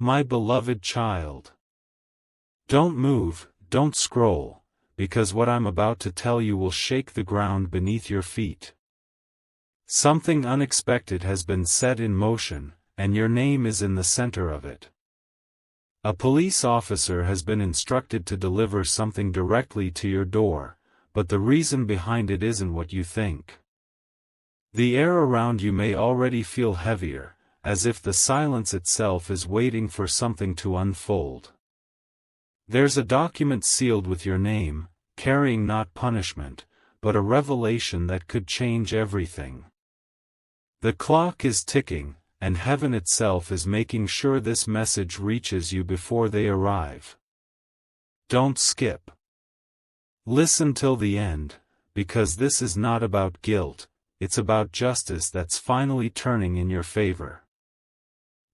My beloved child. Don't move, don't scroll, because what I'm about to tell you will shake the ground beneath your feet. Something unexpected has been set in motion, and your name is in the center of it. A police officer has been instructed to deliver something directly to your door, but the reason behind it isn't what you think. The air around you may already feel heavier, as if the silence itself is waiting for something to unfold. There's a document sealed with your name, carrying not punishment, but a revelation that could change everything. The clock is ticking, and heaven itself is making sure this message reaches you before they arrive. Don't skip. Listen till the end, because this is not about guilt, it's about justice that's finally turning in your favor.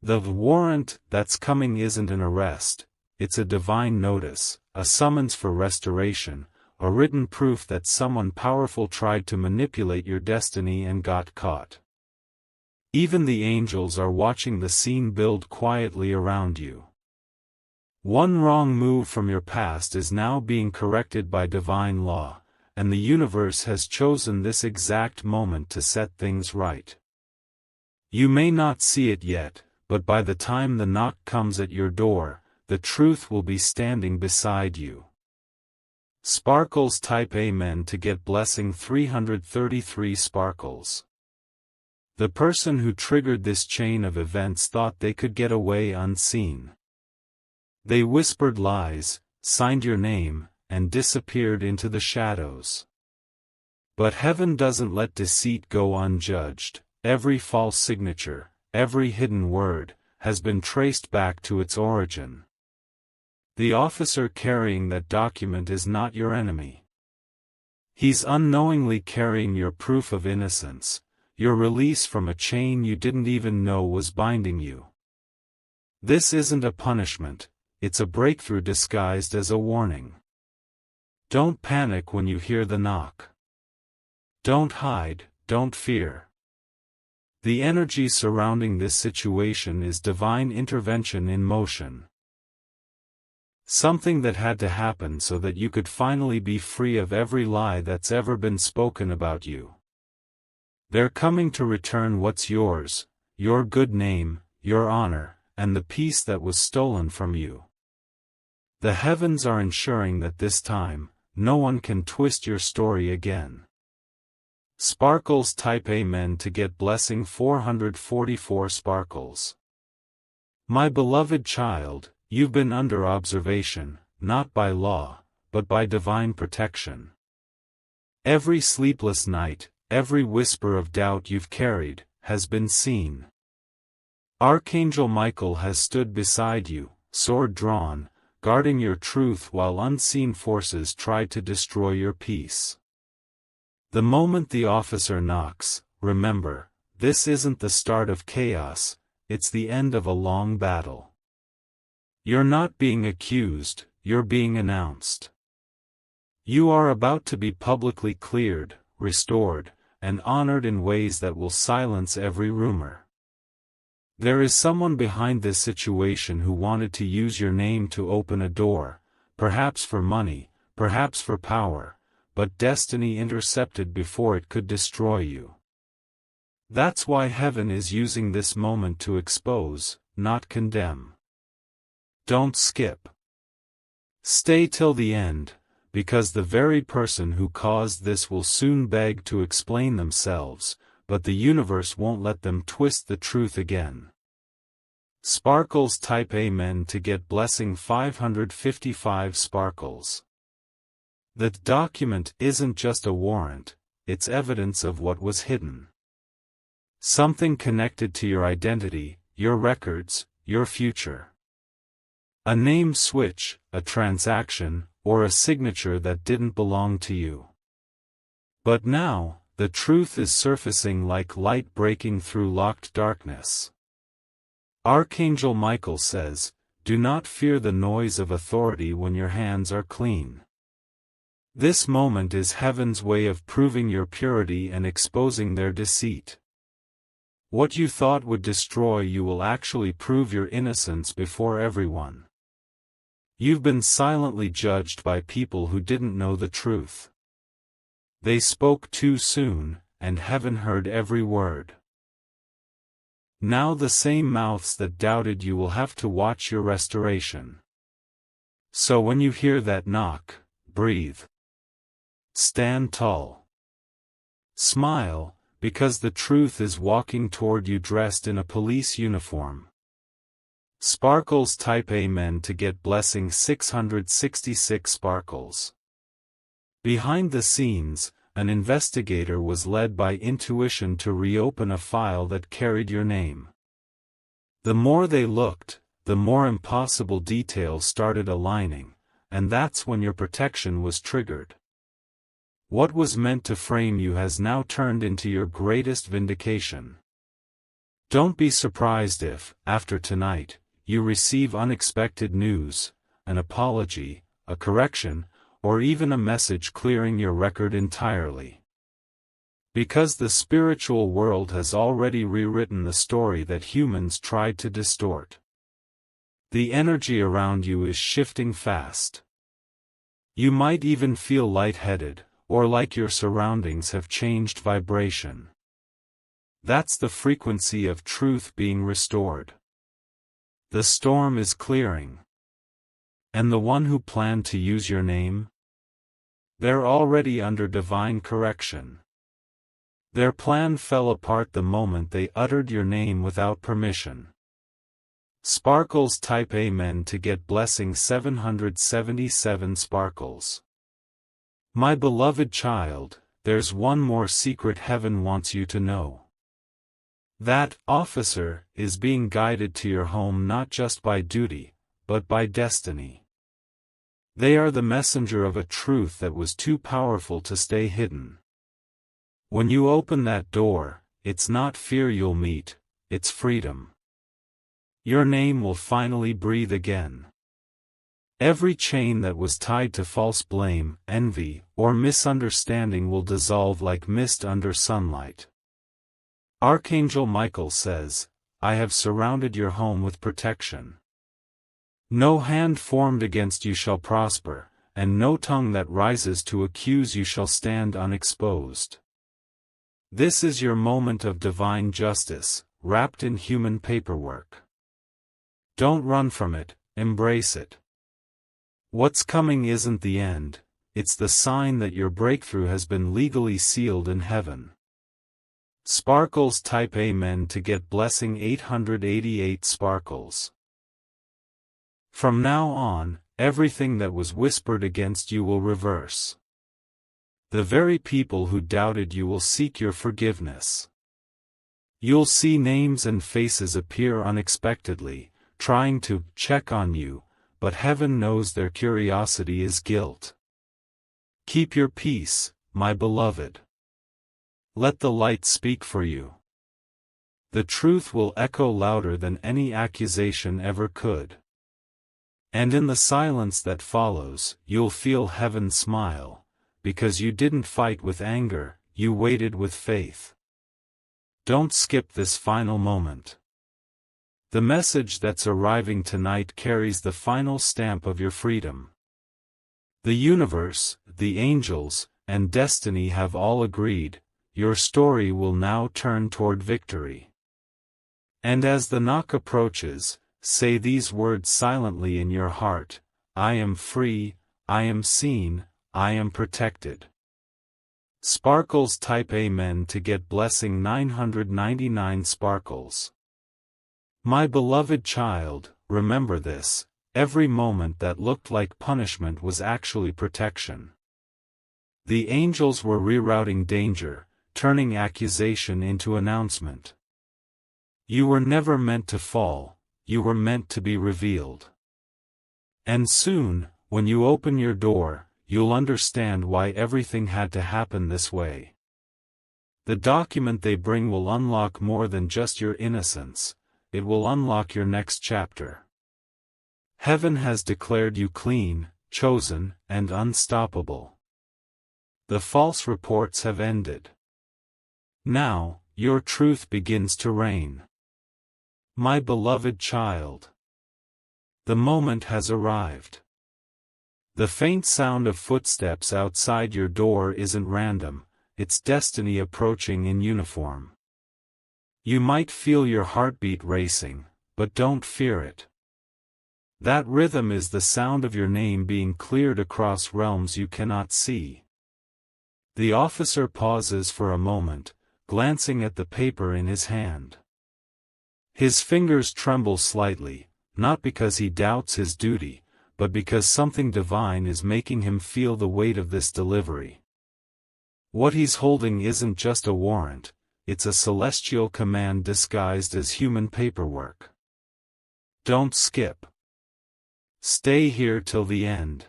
The warrant that's coming isn't an arrest, it's a divine notice, a summons for restoration, a written proof that someone powerful tried to manipulate your destiny and got caught. Even the angels are watching the scene build quietly around you. One wrong move from your past is now being corrected by divine law, and the universe has chosen this exact moment to set things right. You may not see it yet, but by the time the knock comes at your door, the truth will be standing beside you. Sparkles type Amen to get blessing 333 sparkles. The person who triggered this chain of events thought they could get away unseen. They whispered lies, signed your name, and disappeared into the shadows. But heaven doesn't let deceit go unjudged. Every false signature, every hidden word, has been traced back to its origin. The officer carrying that document is not your enemy. He's unknowingly carrying your proof of innocence, your release from a chain you didn't even know was binding you. This isn't a punishment, it's a breakthrough disguised as a warning. Don't panic when you hear the knock. Don't hide, don't fear. The energy surrounding this situation is divine intervention in motion. Something that had to happen so that you could finally be free of every lie that's ever been spoken about you. They're coming to return what's yours, your good name, your honor, and the peace that was stolen from you. The heavens are ensuring that this time, no one can twist your story again. Sparkles type Amen to get blessing 444 sparkles. My beloved child, you've been under observation, not by law, but by divine protection. Every sleepless night, every whisper of doubt you've carried, has been seen. Archangel Michael has stood beside you, sword drawn, guarding your truth while unseen forces tried to destroy your peace. The moment the officer knocks, remember, this isn't the start of chaos, it's the end of a long battle. You're not being accused, you're being announced. You are about to be publicly cleared, restored, and honored in ways that will silence every rumor. There is someone behind this situation who wanted to use your name to open a door, perhaps for money, perhaps for power, but destiny intercepted before it could destroy you. That's why heaven is using this moment to expose, not condemn. Don't skip. Stay till the end, because the very person who caused this will soon beg to explain themselves, but the universe won't let them twist the truth again. Sparkles type Amen to get blessing 555 sparkles. The document isn't just a warrant, it's evidence of what was hidden. Something connected to your identity, your records, your future. A name switch, a transaction, or a signature that didn't belong to you. But now, the truth is surfacing like light breaking through locked darkness. Archangel Michael says, "Do not fear the noise of authority when your hands are clean." This moment is heaven's way of proving your purity and exposing their deceit. What you thought would destroy you will actually prove your innocence before everyone. You've been silently judged by people who didn't know the truth. They spoke too soon, and heaven heard every word. Now the same mouths that doubted you will have to watch your restoration. So when you hear that knock, breathe. Stand tall. Smile, because the truth is walking toward you dressed in a police uniform. Sparkles type Amen to get blessing 666 sparkles. Behind the scenes, an investigator was led by intuition to reopen a file that carried your name. The more they looked, the more impossible details started aligning, and that's when your protection was triggered. What was meant to frame you has now turned into your greatest vindication. Don't be surprised if, after tonight, you receive unexpected news, an apology, a correction, or even a message clearing your record entirely. Because the spiritual world has already rewritten the story that humans tried to distort. The energy around you is shifting fast. You might even feel lightheaded, or like your surroundings have changed vibration. That's the frequency of truth being restored. The storm is clearing. And the one who planned to use your name? They're already under divine correction. Their plan fell apart the moment they uttered your name without permission. Sparkles type Amen to get blessing 777 sparkles. My beloved child, there's one more secret heaven wants you to know. That officer is being guided to your home not just by duty, but by destiny. They are the messenger of a truth that was too powerful to stay hidden. When you open that door, it's not fear you'll meet, it's freedom. Your name will finally breathe again. Every chain that was tied to false blame, envy, or misunderstanding will dissolve like mist under sunlight. Archangel Michael says, I have surrounded your home with protection. No hand formed against you shall prosper, and no tongue that rises to accuse you shall stand unexposed. This is your moment of divine justice, wrapped in human paperwork. Don't run from it, embrace it. What's coming isn't the end, it's the sign that your breakthrough has been legally sealed in heaven. Sparkles type Amen to get blessing 888 sparkles. From now on, everything that was whispered against you will reverse. The very people who doubted you will seek your forgiveness. You'll see names and faces appear unexpectedly, trying to check on you, but heaven knows their curiosity is guilt. Keep your peace, my beloved. Let the light speak for you. The truth will echo louder than any accusation ever could. And in the silence that follows, you'll feel heaven smile, because you didn't fight with anger, you waited with faith. Don't skip this final moment. The message that's arriving tonight carries the final stamp of your freedom. The universe, the angels, and destiny have all agreed, your story will now turn toward victory. And as the knock approaches, say these words silently in your heart, I am free, I am seen, I am protected. Sparkles type Amen to get blessing 999 sparkles. My beloved child, remember this, every moment that looked like punishment was actually protection. The angels were rerouting danger, turning accusation into announcement. You were never meant to fall, you were meant to be revealed. And soon, when you open your door, you'll understand why everything had to happen this way. The document they bring will unlock more than just your innocence. It will unlock your next chapter. Heaven has declared you clean, chosen, and unstoppable. The false reports have ended. Now, your truth begins to reign. My beloved child. The moment has arrived. The faint sound of footsteps outside your door isn't random, it's destiny approaching in uniform. You might feel your heartbeat racing, but don't fear it. That rhythm is the sound of your name being cleared across realms you cannot see. The officer pauses for a moment, glancing at the paper in his hand. His fingers tremble slightly, not because he doubts his duty, but because something divine is making him feel the weight of this delivery. What he's holding isn't just a warrant, it's a celestial command disguised as human paperwork. Don't skip. Stay here till the end.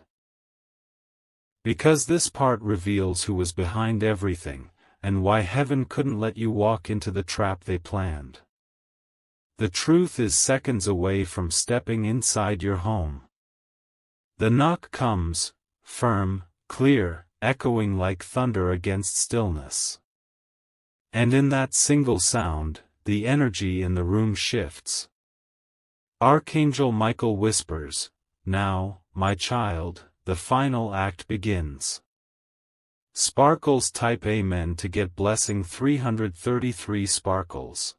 Because this part reveals who was behind everything, and why heaven couldn't let you walk into the trap they planned. The truth is seconds away from stepping inside your home. The knock comes, firm, clear, echoing like thunder against stillness. And in that single sound, the energy in the room shifts. Archangel Michael whispers, "Now, my child, the final act begins." Sparkles type Amen to get blessing 333 sparkles.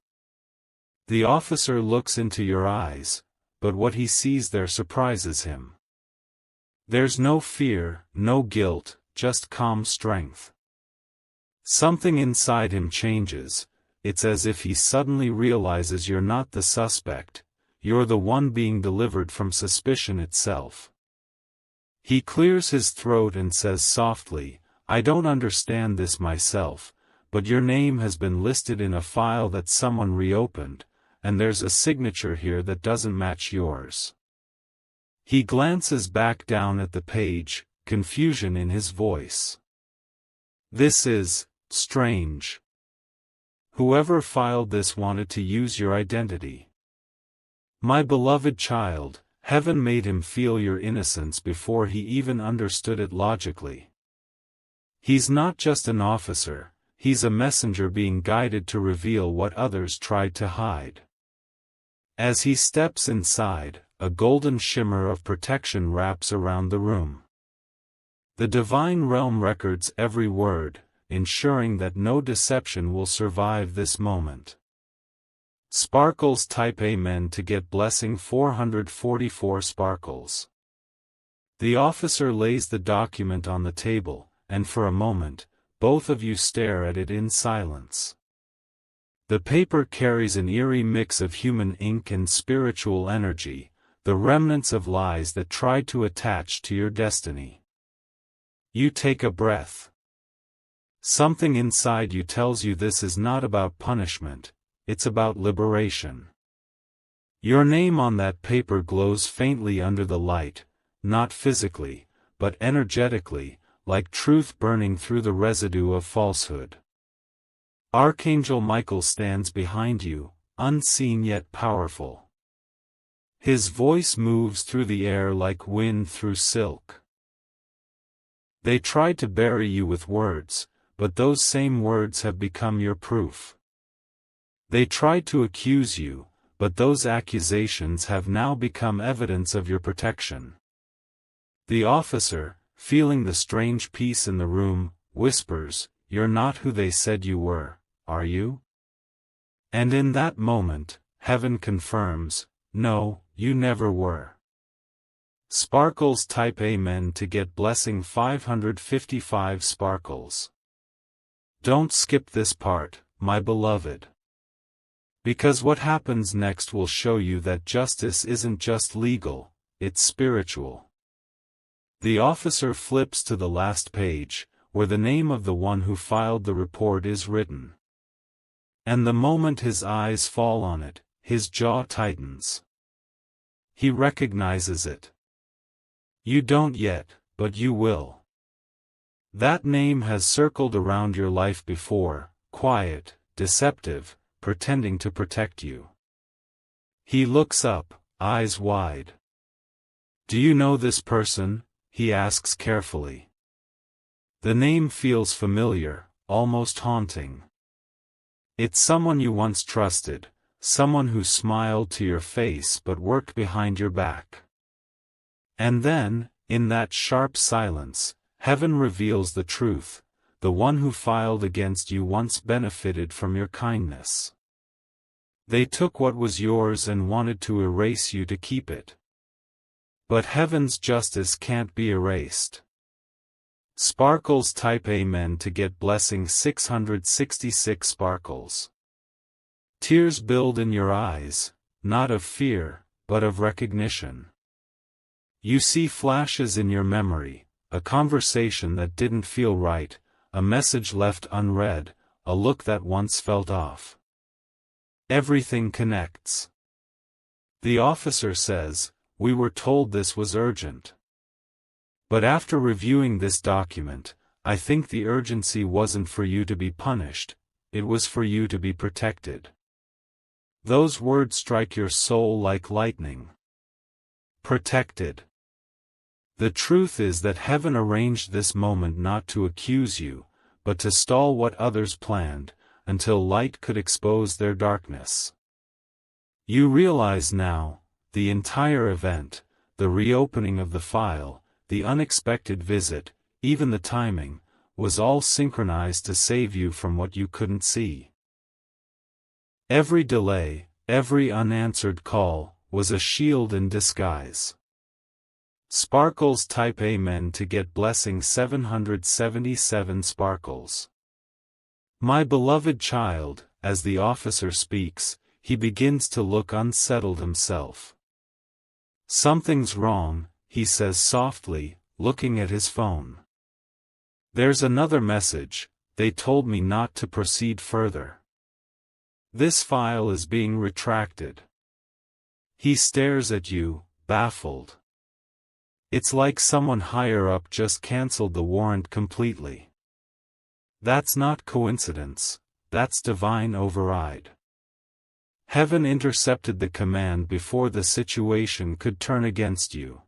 The officer looks into your eyes, but what he sees there surprises him. There's no fear, no guilt, just calm strength. Something inside him changes, it's as if he suddenly realizes you're not the suspect, you're the one being delivered from suspicion itself. He clears his throat and says softly, "I don't understand this myself, but your name has been listed in a file that someone reopened, and there's a signature here that doesn't match yours." He glances back down at the page, confusion in his voice. "This is strange. Whoever filed this wanted to use your identity. My beloved child, heaven made him feel your innocence before he even understood it logically. He's not just an officer, he's a messenger being guided to reveal what others tried to hide." As he steps inside, a golden shimmer of protection wraps around the room. The divine realm records every word, ensuring that no deception will survive this moment. Sparkles type Amen to get blessing 444 sparkles. The officer lays the document on the table, and for a moment, both of you stare at it in silence. The paper carries an eerie mix of human ink and spiritual energy, the remnants of lies that tried to attach to your destiny. You take a breath. Something inside you tells you this is not about punishment, it's about liberation. Your name on that paper glows faintly under the light, not physically, but energetically, like truth burning through the residue of falsehood. Archangel Michael stands behind you, unseen yet powerful. His voice moves through the air like wind through silk. They tried to bury you with words, but those same words have become your proof. They tried to accuse you, but those accusations have now become evidence of your protection. The officer, feeling the strange peace in the room, whispers, "You're not who they said you were, are you?" And in that moment, heaven confirms, "No, you never were." Sparkles type Amen to get blessing 555 sparkles. Don't skip this part, my beloved. Because what happens next will show you that justice isn't just legal, it's spiritual. The officer flips to the last page, where the name of the one who filed the report is written. And the moment his eyes fall on it, his jaw tightens. He recognizes it. You don't yet, but you will. That name has circled around your life before, quiet, deceptive, pretending to protect you. He looks up, eyes wide. "Do you know this person?" he asks carefully. The name feels familiar, almost haunting. It's someone you once trusted, someone who smiled to your face but worked behind your back. And then, in that sharp silence, heaven reveals the truth: the one who filed against you once benefited from your kindness. They took what was yours and wanted to erase you to keep it. But heaven's justice can't be erased. Sparkles type Amen to get blessing 666 sparkles. Tears build in your eyes, not of fear, but of recognition. You see flashes in your memory, a conversation that didn't feel right, a message left unread, a look that once felt off. Everything connects. The officer says, "We were told this was urgent. But after reviewing this document, I think the urgency wasn't for you to be punished, it was for you to be protected." Those words strike your soul like lightning. Protected. The truth is that heaven arranged this moment not to accuse you, but to stall what others planned, until light could expose their darkness. You realize now, the entire event, the reopening of the file, the unexpected visit, even the timing, was all synchronized to save you from what you couldn't see. Every delay, every unanswered call, was a shield in disguise. Sparkles type Amen to get blessing 777 sparkles. My beloved child, as the officer speaks, he begins to look unsettled himself. Something's wrong, he says softly, looking at his phone. There's another message: they told me not to proceed further. This file is being retracted. He stares at you, baffled. It's like someone higher up just cancelled the warrant completely. That's not coincidence, that's divine override. Heaven intercepted the command before the situation could turn against you.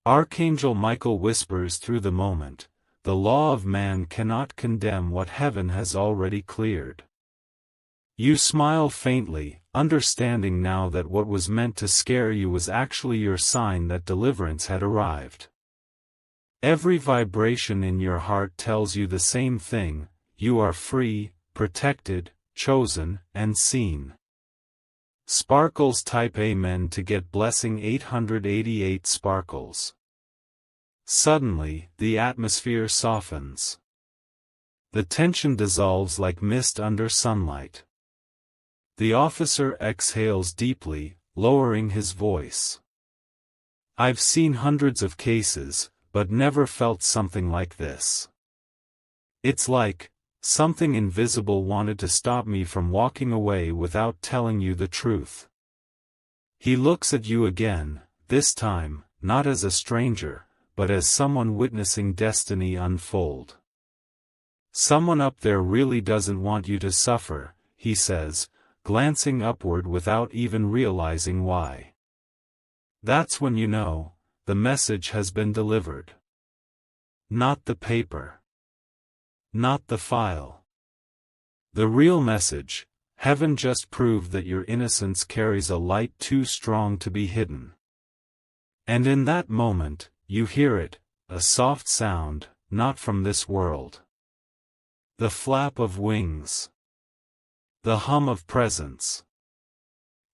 Archangel Michael whispers through the moment, "The law of man cannot condemn what heaven has already cleared." You smile faintly, understanding now that what was meant to scare you was actually your sign that deliverance had arrived. Every vibration in your heart tells you the same thing: you are free, protected, chosen, and seen. Sparkles type Amen to get blessing 888 sparkles. Suddenly, the atmosphere softens. The tension dissolves like mist under sunlight. The officer exhales deeply, lowering his voice. I've seen hundreds of cases, but never felt something like this. It's like something invisible wanted to stop me from walking away without telling you the truth. He looks at you again, this time, not as a stranger, but as someone witnessing destiny unfold. Someone up there really doesn't want you to suffer, he says, glancing upward without even realizing why. That's when you know, the message has been delivered. Not the paper. Not the file. The real message: heaven just proved that your innocence carries a light too strong to be hidden. And in that moment, you hear it, a soft sound, not from this world. The flap of wings. The hum of presence.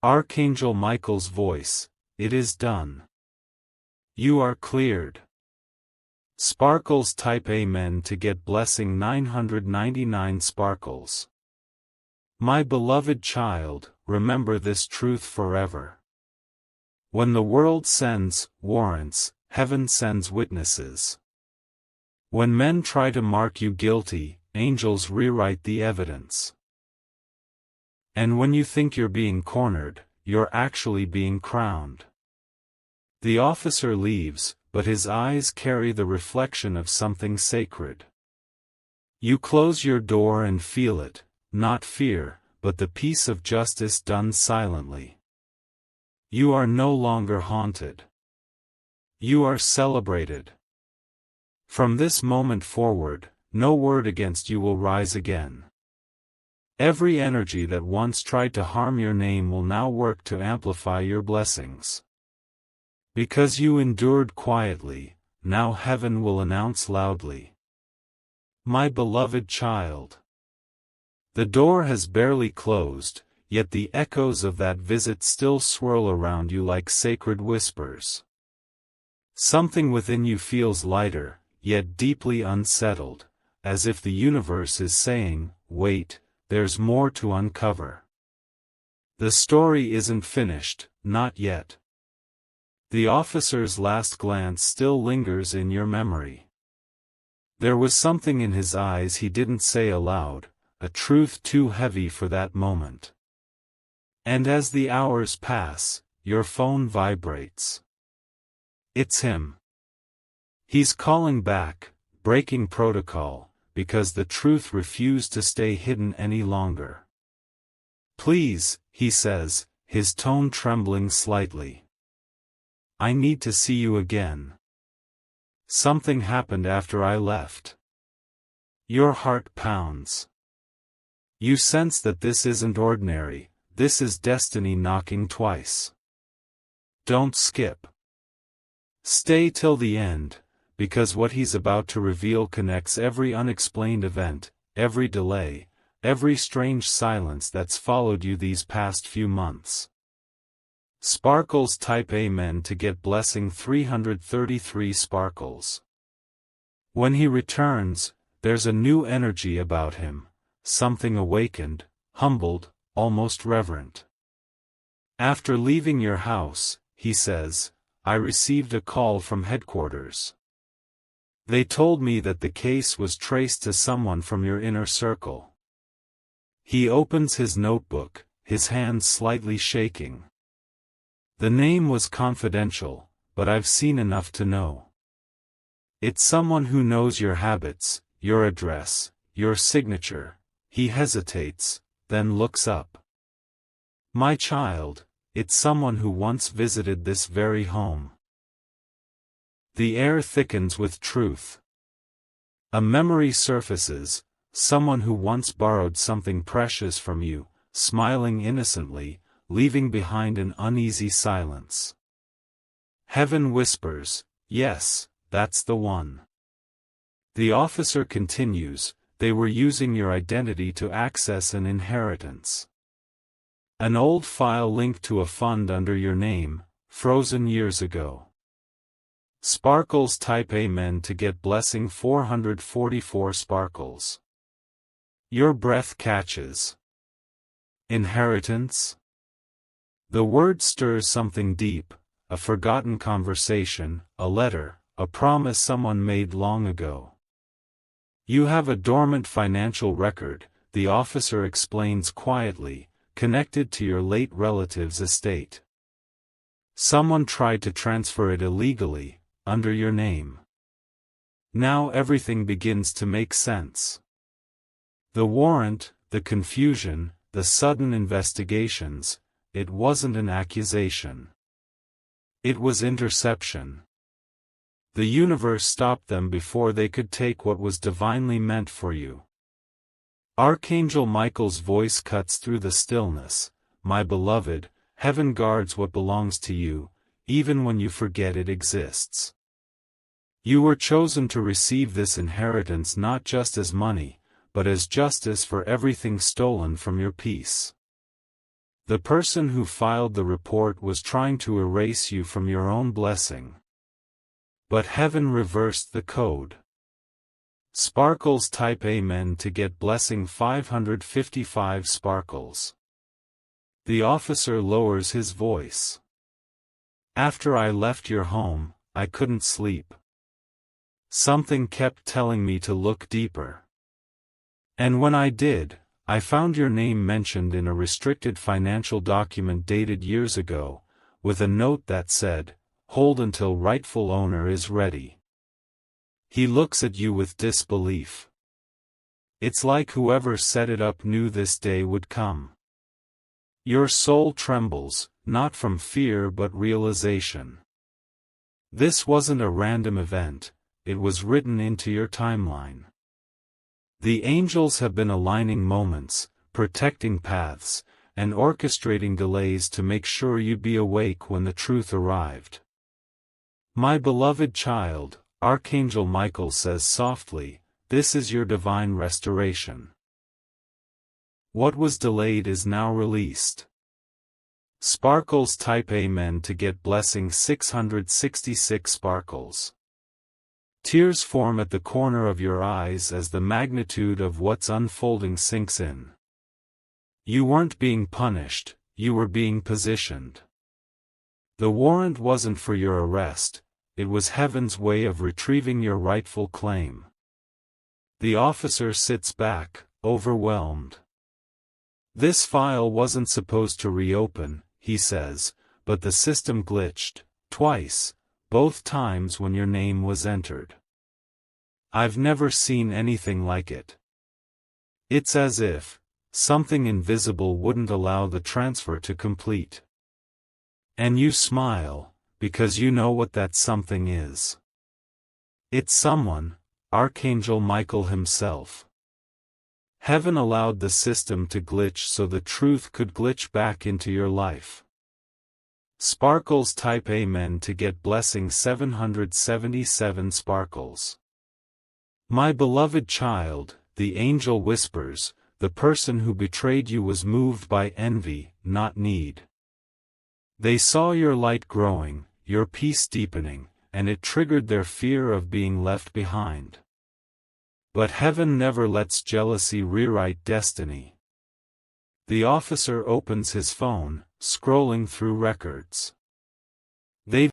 Archangel Michael's voice: it is done. You are cleared. Sparkles type Amen to get blessing 999 sparkles. My beloved child, remember this truth forever. When the world sends warrants, heaven sends witnesses. When men try to mark you guilty, angels rewrite the evidence. And when you think you're being cornered, you're actually being crowned. The officer leaves, but his eyes carry the reflection of something sacred. You close your door and feel it, not fear, but the peace of justice done silently. You are no longer haunted. You are celebrated. From this moment forward, no word against you will rise again. Every energy that once tried to harm your name will now work to amplify your blessings. Because you endured quietly, now heaven will announce loudly. My beloved child. The door has barely closed, yet the echoes of that visit still swirl around you like sacred whispers. Something within you feels lighter, yet deeply unsettled, as if the universe is saying, wait, there's more to uncover. The story isn't finished, not yet. The officer's last glance still lingers in your memory. There was something in his eyes he didn't say aloud, a truth too heavy for that moment. And as the hours pass, your phone vibrates. It's him. He's calling back, breaking protocol, because the truth refused to stay hidden any longer. Please, he says, his tone trembling slightly. I need to see you again. Something happened after I left. Your heart pounds. You sense that this isn't ordinary, this is destiny knocking twice. Don't skip. Stay till the end, because what he's about to reveal connects every unexplained event, every delay, every strange silence that's followed you these past few months. Sparkles type Amen to get blessing 333 sparkles. When he returns, there's a new energy about him, something awakened, humbled, almost reverent. After leaving your house, he says, I received a call from headquarters. They told me that the case was traced to someone from your inner circle. He opens his notebook, his hands slightly shaking. The name was confidential, but I've seen enough to know. It's someone who knows your habits, your address, your signature. He hesitates, then looks up. My child, it's someone who once visited this very home. The air thickens with truth. A memory surfaces, someone who once borrowed something precious from you, smiling innocently, leaving behind an uneasy silence. Heaven whispers, yes, that's the one. The officer continues, they were using your identity to access an inheritance. An old file linked to a fund under your name, frozen years ago. Sparkles type Amen to get blessing 444 sparkles. Your breath catches. Inheritance? The word stirs something deep, a forgotten conversation, a letter, a promise someone made long ago. You have a dormant financial record, the officer explains quietly, connected to your late relative's estate. Someone tried to transfer it illegally, under your name. Now everything begins to make sense. The warrant, the confusion, the sudden investigations, it wasn't an accusation. It was interception. The universe stopped them before they could take what was divinely meant for you. Archangel Michael's voice cuts through the stillness. My beloved, heaven guards what belongs to you, even when you forget it exists. You were chosen to receive this inheritance not just as money, but as justice for everything stolen from your peace. The person who filed the report was trying to erase you from your own blessing. But heaven reversed the code. Sparkles type Amen to get blessing 555 sparkles. The officer lowers his voice. After I left your home, I couldn't sleep. Something kept telling me to look deeper. And when I did, I found your name mentioned in a restricted financial document dated years ago, with a note that said, "Hold until rightful owner is ready." He looks at you with disbelief. It's like whoever set it up knew this day would come. Your soul trembles, not from fear but realization. This wasn't a random event, it was written into your timeline. The angels have been aligning moments, protecting paths, and orchestrating delays to make sure you'd be awake when the truth arrived. My beloved child, Archangel Michael says softly, this is your divine restoration. What was delayed is now released. Sparkles type Amen to get blessing 666 sparkles. Tears form at the corner of your eyes as the magnitude of what's unfolding sinks in. You weren't being punished, you were being positioned. The warrant wasn't for your arrest, it was heaven's way of retrieving your rightful claim. The officer sits back, overwhelmed. This file wasn't supposed to reopen, he says, but the system glitched, twice, both times when your name was entered. I've never seen anything like it. It's as if something invisible wouldn't allow the transfer to complete. And you smile, because you know what that something is. It's someone, Archangel Michael himself. Heaven allowed the system to glitch so the truth could glitch back into your life. Sparkles type Amen to get blessing 777 sparkles. My beloved child, the angel whispers, the person who betrayed you was moved by envy, not need. They saw your light growing, your peace deepening, and it triggered their fear of being left behind. But heaven never lets jealousy rewrite destiny. The officer opens his phone, scrolling through records. They've